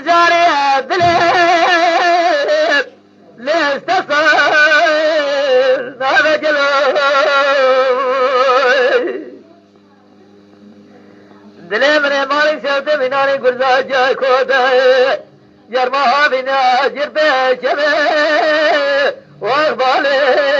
جاري دليل ليش تصل هذا جلوي دلي من مالي شوت بناني قرزا جاي كودا يرمها بنا جربه شبه واقبالي